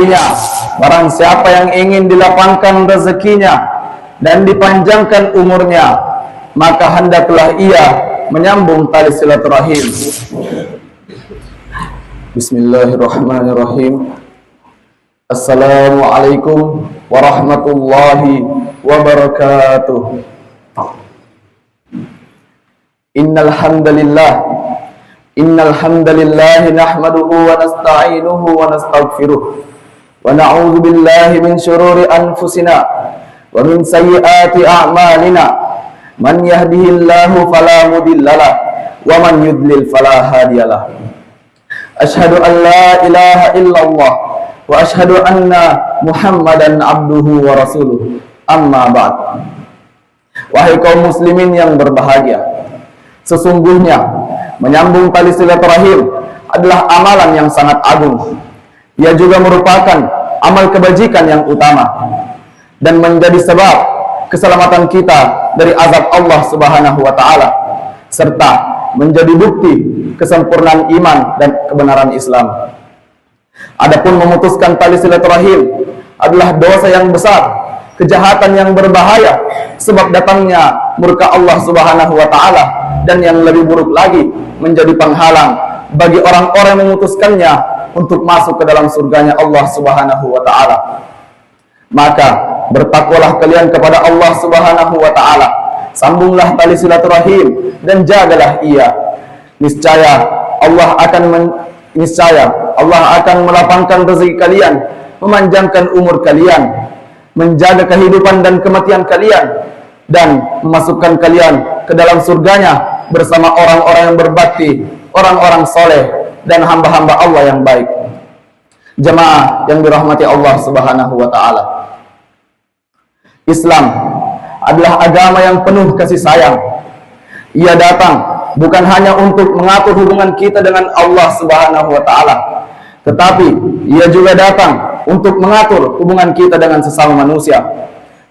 artinya, barang siapa yang ingin dilapangkan rezekinya dan dipanjangkan umurnya, maka hendaklah ia menyambung tali silaturahim. Bismillahirrahmanirrahim. Assalamualaikum warahmatullahi wabarakatuh. Innal hamdalillah nahmaduhu wa nasta'inuhu wa nastaghfiruh wa na'udzu billahi min shururi anfusina wa min sayyiati a'malina. Man yahdihillahu fala mudhillalah wa man yudlil fala hadiyalah. Asyhadu an la ilaha illallah wa asyhadu anna Muhammadan abduhu wa rasuluh. Amma ba'd. Wahai kaum muslimin yang berbahagia, sesungguhnya menyambung tali silaturahim adalah amalan yang sangat agung. Ia juga merupakan amal kebajikan yang utama dan menjadi sebab keselamatan kita dari azab Allah Subhanahu wa taala, serta menjadi bukti kesempurnaan iman dan kebenaran Islam. Adapun memutuskan tali silaturahim adalah dosa yang besar, kejahatan yang berbahaya, sebab datangnya murka Allah Subhanahu wa taala, dan yang lebih buruk lagi, menjadi penghalang bagi orang-orang yang memutuskannya untuk masuk ke dalam surganya Allah Subhanahu wa taala. Maka bertakwalah kalian kepada Allah Subhanahu wa taala, sambunglah tali silaturahim dan jagalah ia. Niscaya Allah akan melapangkan rezeki kalian, memanjangkan umur kalian, menjaga kehidupan dan kematian kalian, dan memasukkan kalian ke dalam surganya bersama orang-orang yang berbakti, orang-orang soleh, dan hamba-hamba Allah yang baik. Jemaah yang dirahmati Allah Subhanahu wa ta'ala, Islam adalah agama yang penuh kasih sayang. Ia datang bukan hanya untuk mengatur hubungan kita dengan Allah Subhanahu wa ta'ala, tetapi ia juga datang untuk mengatur hubungan kita dengan sesama manusia,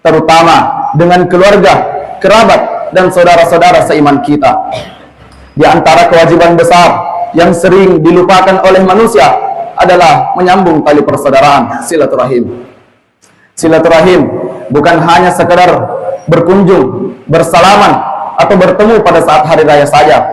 terutama dengan keluarga, kerabat, dan saudara-saudara seiman kita. Di antara kewajiban besar yang sering dilupakan oleh manusia adalah menyambung tali persaudaraan, silaturahim. Silaturahim bukan hanya sekedar berkunjung, bersalaman, atau bertemu pada saat hari raya saja.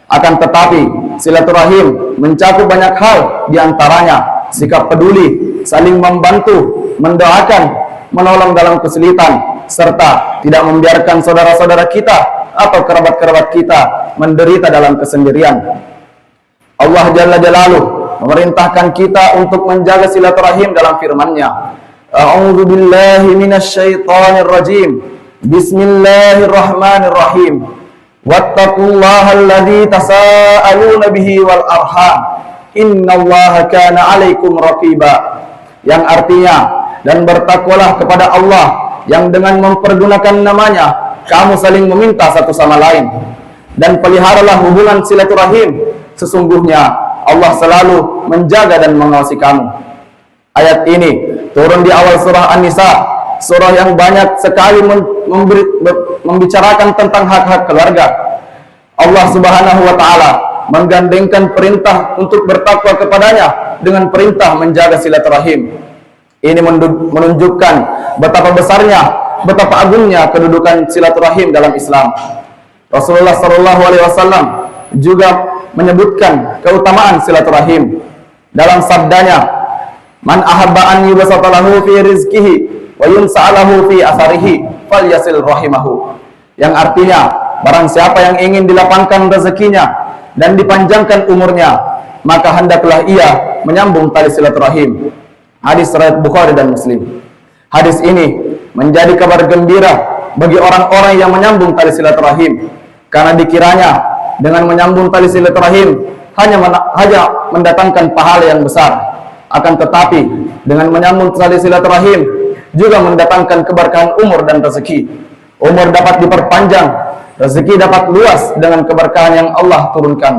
Akan tetapi, silaturahim mencakup banyak hal, di antaranya sikap peduli, saling membantu, mendoakan, menolong dalam kesulitan, serta tidak membiarkan saudara-saudara kita atau kerabat-kerabat kita menderita dalam kesendirian. Allah Jalla Jalaluh memerintahkan kita untuk menjaga silaturahim dalam firman-Nya. A'udzu billahi minasyaitonir rajim. Bismillahirrahmanirrahim. Wattaqullaha alladzi tasaaluna bihi wal arham. Innallaha kana 'alaikum raqiba. Yang artinya, dan bertakwalah kepada Allah yang dengan mempergunakan namanya kamu saling meminta satu sama lain, dan peliharalah hubungan silaturahim, sesungguhnya Allah selalu menjaga dan mengawasi kamu. Ayat ini turun di awal surah An-Nisa, surah yang banyak sekali membicarakan tentang hak-hak keluarga. Allah Subhanahu wa ta'ala menggandengkan perintah untuk bertakwa kepadanya dengan perintah menjaga silaturahim. Ini menunjukkan betapa besarnya, betapa agungnya kedudukan silaturahim dalam Islam. Rasulullah SAW juga menyebutkan keutamaan silaturahim dalam sabdanya, "Man ahabba an yubsata lahu fi rizqihi wa yunsa'alahu fi atharihi falyasil rahimahu." Yang artinya, barang siapa yang ingin dilapangkan rezekinya dan dipanjangkan umurnya, maka hendaklah ia menyambung tali silaturahim. Hadis riwayat Bukhari dan Muslim. Hadis ini menjadi kabar gembira bagi orang-orang yang menyambung tali silaturahim, karena dikiranya dengan menyambung tali silaturahim hanya mendatangkan pahala yang besar. Akan tetapi dengan menyambung tali silaturahim juga mendatangkan keberkahan umur dan rezeki. Umur dapat diperpanjang, rezeki dapat luas dengan keberkahan yang Allah turunkan.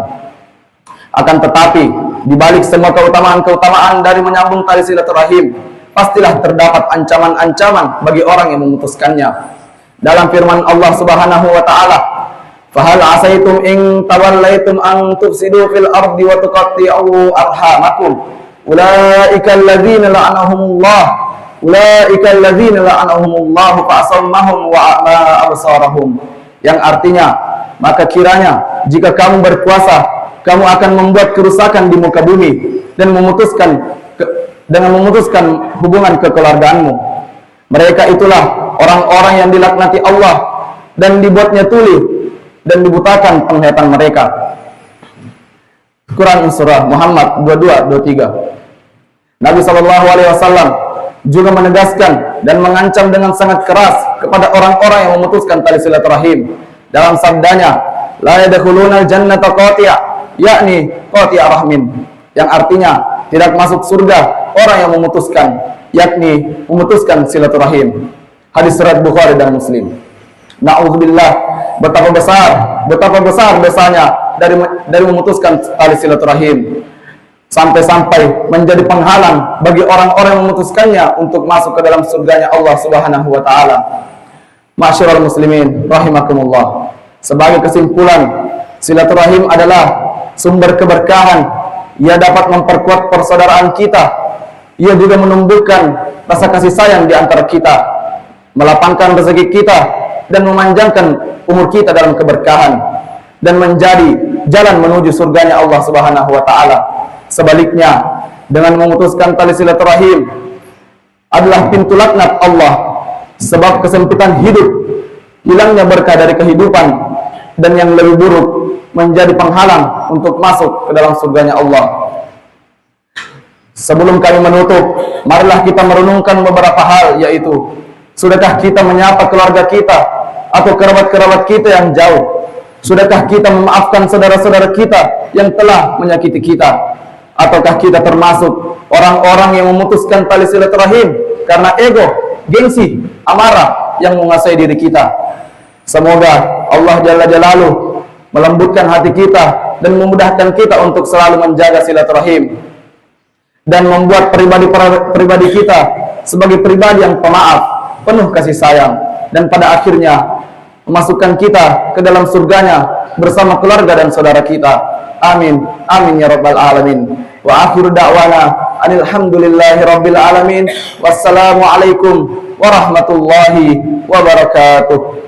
Akan tetapi di balik semua keutamaan-keutamaan dari menyambung tali silaturahim, pastilah terdapat ancaman-ancaman bagi orang yang memutuskannya. Dalam firman Allah Subhanahu wa ta'ala, "Fahal asaitum in tawallaitum an tufsidu fil ardi wa tuqatti'u arhamakum ulaika alladzina la'anahumullah ulaika alladzina la'anahumullah fa'asammahum wa a'ma absarahum, yang artinya, maka kiranya jika kamu berkuasa, kamu akan membuat kerusakan di muka bumi dan dengan memutuskan hubungan kekeluargaanmu. Mereka itulah orang-orang yang dilaknati Allah dan dibuatnya tuli dan dibutakan penglihatan mereka. Quran surah Muhammad 22-23. Nabi SAW juga menegaskan dan mengancam dengan sangat keras kepada orang-orang yang memutuskan tali silaturahim dalam sabdanya, la yadkhulunal jannata qati'a, yakni qati'a rahmin, yang artinya tidak masuk surga orang yang memutuskan, yakni memutuskan silaturahim. Hadis riwayat Bukhari dan Muslim. Na'udzubillah, betapa besar dosanya dari memutuskan tali silaturahim, sampai-sampai menjadi penghalang bagi orang-orang yang memutuskannya untuk masuk ke dalam surganya Allah Subhanahu wa taala. Ma'asyiral muslimin rahimakumullah. Sebagai kesimpulan, silaturahim adalah sumber keberkahan. Ia dapat memperkuat persaudaraan kita. Ia juga menumbuhkan rasa kasih sayang di antara kita, melapangkan rezeki kita dan memanjangkan umur kita dalam keberkahan, dan menjadi jalan menuju surganya Allah Subhanahu wa taala. Sebaliknya, dengan memutuskan tali silaturahim adalah pintu laknat Allah, sebab kesempitan hidup, hilangnya berkah dari kehidupan, dan yang lebih buruk menjadi penghalang untuk masuk ke dalam surganya Allah. Sebelum kami menutup, marilah kita merenungkan beberapa hal, yaitu, sudahkah kita menyapa keluarga kita atau kerabat-kerabat kita yang jauh? Sudahkah kita memaafkan saudara-saudara kita yang telah menyakiti kita? Ataukah kita termasuk orang-orang yang memutuskan tali silaturahim karena ego, gengsi, amarah yang menguasai diri kita? Semoga Allah Jalla Jalaluhu melembutkan hati kita dan memudahkan kita untuk selalu menjaga silaturahim dan membuat pribadi kita sebagai pribadi yang pemaaf, penuh kasih sayang, dan pada akhirnya memasukkan kita ke dalam surganya bersama keluarga dan saudara kita. Amin, amin ya rabbal alamin. Wa akhiru da'wana alhamdulillahi rabbil alamin. Wassalamu alaikum warahmatullahi wabarakatuh.